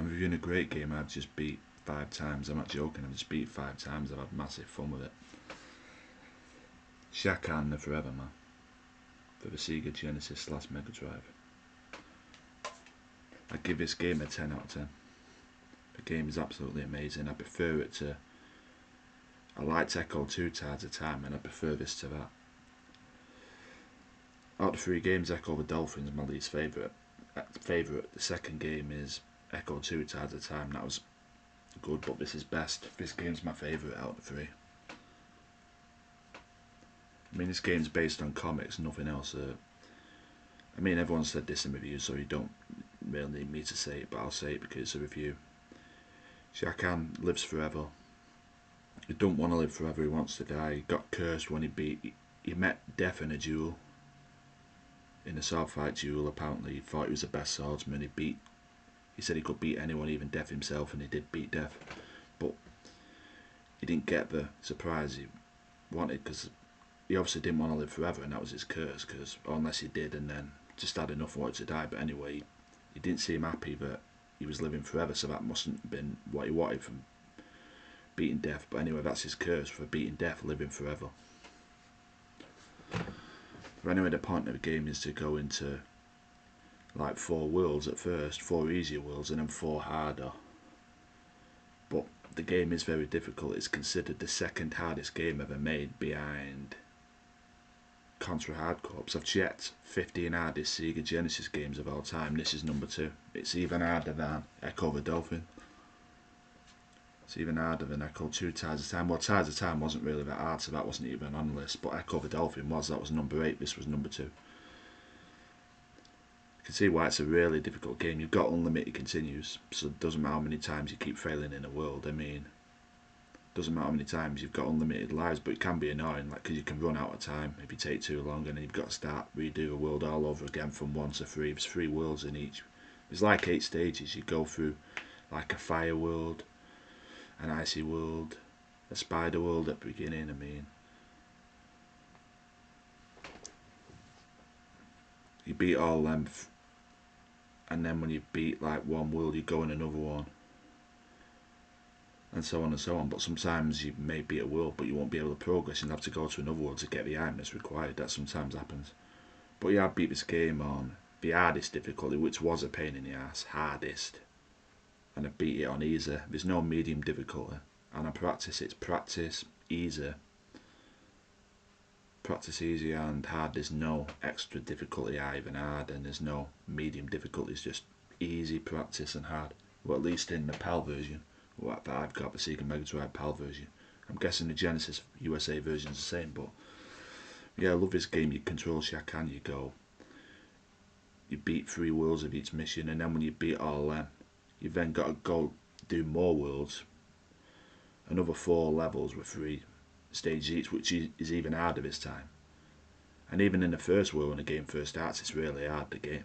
I'm reviewing a great game I've just beat 5 times. I'm not joking, I've just beat 5 times. I've had massive fun with it. Chakan, the Forever Man, for the Sega Genesis / Megadrive. I give this game a 10 out of 10. The game is absolutely amazing. I prefer it to... I liked Echo 2 times a time, and I prefer this to that. Out of the 3 games, Echo the Dolphin is my least favourite. The second game is Echo 2 times a time. That was good, but this is best. This game's my favourite out of the 3. I mean, this game's based on comics, nothing else. I mean, everyone said this in reviews, so you don't really need me to say it, but I'll say it because it's a review. Chakan lives forever. He don't want to live forever, he wants to die. He got cursed when he met death in a duel. In a sword fight duel, apparently he thought he was the best swordsman. He said he could beat anyone, even death himself, and he did beat death. But he didn't get the surprise he wanted, because he obviously didn't want to live forever, and that was his curse, unless he did and then just had enough wanted to die. But anyway, he didn't seem happy that he was living forever, so that mustn't have been what he wanted from beating death. But anyway, that's his curse for beating death, living forever. But anyway, the point of the game is to go into like 4 worlds at first, 4 easier worlds and then 4 harder. But the game is very difficult. It's considered the 2nd hardest game ever made behind Contra Hard Corps. I've checked 15 hardest Sega Genesis games of all time. This is number 2. It's even harder than Echo the Dolphin. It's even harder than Echo 2 Tides of Time. Well, Tides of Time wasn't really that hard, so that wasn't even on the list. But Echo the Dolphin was. That was number 8. This was number 2. You can see why it's a really difficult game. You've got unlimited continues, so it doesn't matter how many times you keep failing in a world. I mean, it doesn't matter how many times you've got unlimited lives, but it can be annoying, like, because you can run out of time if you take too long, and then you've got to start redo a world all over again from 1 to 3. There's 3 worlds in each. There's like 8 stages. You go through like a fire world, an icy world, a spider world at the beginning. I mean, you beat all them, and then when you beat like one world, you go in another one, and so on and so on. But sometimes you may beat a world, but you won't be able to progress, and you have to go to another world to get the item that's required. That sometimes happens. But yeah, I beat this game on the hardest difficulty, which was a pain in the ass, hardest, and I beat it on easy. There's no medium difficulty. And I practice, it's practice, easy, and hard. There's no extra difficulty either hard, and there's no medium difficulty. It's just easy, practice and hard. Well, at least in the PAL version, what I've got, the Sega Megadrive PAL version. I'm guessing the Genesis USA version is the same, but yeah, I love this game. You control Chakan, you beat 3 worlds of each mission, and then when you beat all them, you've then got to go do more worlds. Another 4 levels with 3 stages each, which is even harder this time. And even in the first world when the game first starts, it's really hard, the game.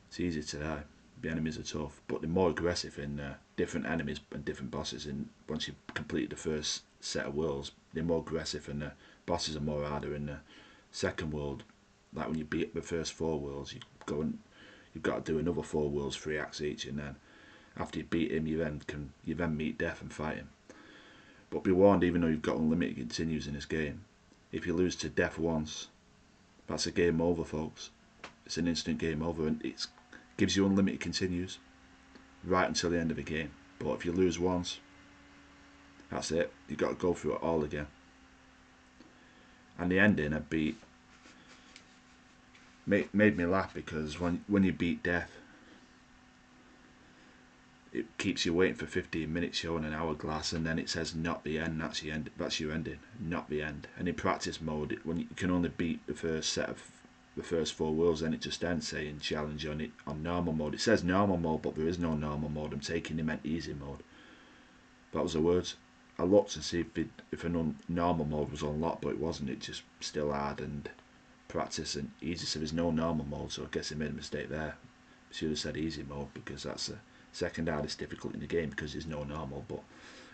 It's easy to die. The enemies are tough, but they're more aggressive in different enemies and different bosses. And once you've completed the first set of worlds, they're more aggressive and the bosses are more harder in the second world. Like when you beat the first 4 worlds, you've got to do another 4 worlds, 3 acts each, and then after you beat him, you then meet death and fight him. But be warned, even though you've got unlimited continues in this game, if you lose to death once, that's a game over, folks. It's an instant game over, and it gives you unlimited continues right until the end of the game. But if you lose once, that's it. You've got to go through it all again. And the ending made me laugh, because when you beat death, it keeps you waiting for 15 minutes showing an hourglass, and then it says not the end. That's your ending, not the end. And in practice mode, when you can only beat the first 4 worlds, then it just ends saying challenge on normal mode. It says normal mode, but there is no normal mode. I'm taking it meant easy mode. That was the words. I looked to see if a normal mode was unlocked, but it wasn't. It just still hard and practice and easy. So there's no normal mode. So I guess they made a mistake there. Should have said easy mode, because that's the 2nd hardest difficulty in the game, because there's no normal. But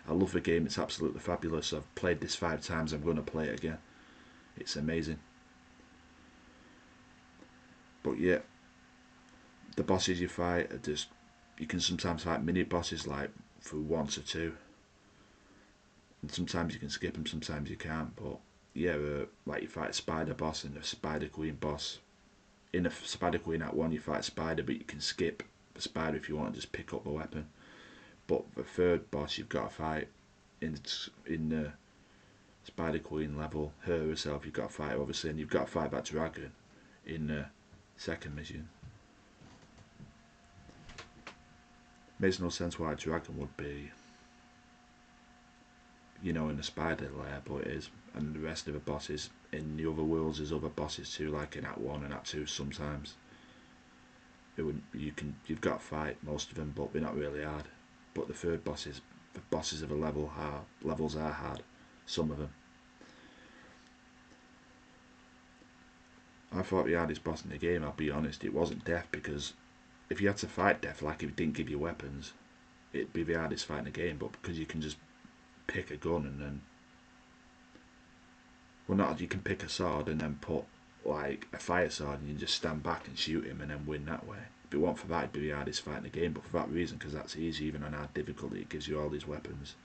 I love the game. It's absolutely fabulous. I've played this 5 times. I'm going to play it again. It's amazing. But yeah, the bosses you fight are just you can sometimes fight mini bosses like for 1 to 2, and sometimes you can skip them, sometimes you can't. But yeah, like you fight a spider boss and a spider queen boss. In a spider queen Act 1 you fight spider, but you can skip the spider if you want to just pick up the weapon. But the third boss you've got to fight in the Spider Queen level, her herself you've got to fight obviously, and you've got to fight that dragon in the second mission. Makes no sense why a dragon would be, you know, in the spider lair, but it is. And the rest of the bosses in the other worlds, there's other bosses too, like in Act 1 and Act 2 sometimes. You've got to fight most of them, but they're not really hard. But the bosses of a levels are hard, some of them. I thought the hardest boss in the game, I'll be honest, it wasn't Death, because if you had to fight Death, like if it didn't give you weapons, it'd be the hardest fight in the game. But because you can just pick a gun and then, well, not you can pick a sword and then put like a fire sword and you just stand back and shoot him and then win that way. If it weren't for that, it'd be the hardest fight in the game. But for that reason, because that's easy, even on hard difficulty, it gives you all these weapons.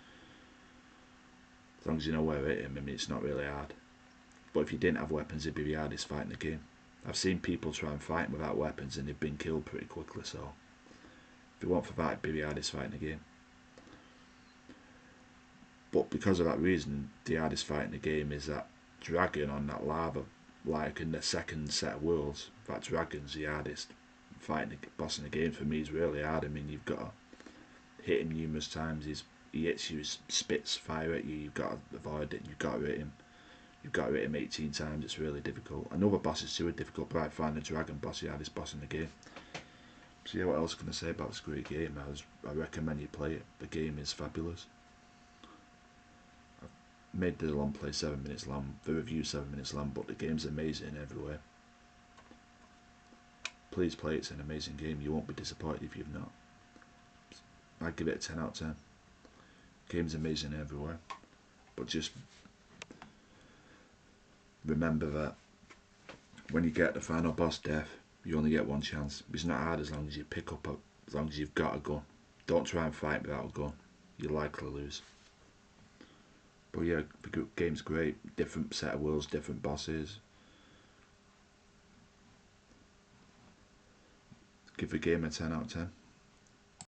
As long as you know where to hit him, I mean, it's not really hard. But if you didn't have weapons, it'd be the hardest fight in the game. I've seen people try and fight him without weapons and they've been killed pretty quickly, so if it weren't for that, it'd be the hardest fight in the game. But because of that reason, the hardest fight in the game is that dragon on that lava, like in the second set of worlds. That dragon's the hardest fighting boss in the game. For me, is really hard. I mean, you've got to hit him numerous times. He hits you, spits fire at you, you've got to avoid it, you've got to hit him. You've got to hit him 18 times, it's really difficult. And other bosses too are difficult, but I find the dragon boss the hardest boss in the game. So yeah, what else can I say about this great game? I recommend you play it. The game is fabulous. I've made the long play 7 minutes long, the review 7 minutes long, but the game's amazing everywhere. Please play it, it's an amazing game. You won't be disappointed if you've not. I'd give it a 10 out of 10. Game's amazing everywhere. But just remember that when you get the final boss Death, you only get one chance. It's not hard as long as you pick up as long as you've got a gun. Don't try and fight without a gun. You'll likely lose. But yeah, the game's great. Different set of worlds, different bosses. Give the game a 10 out of 10.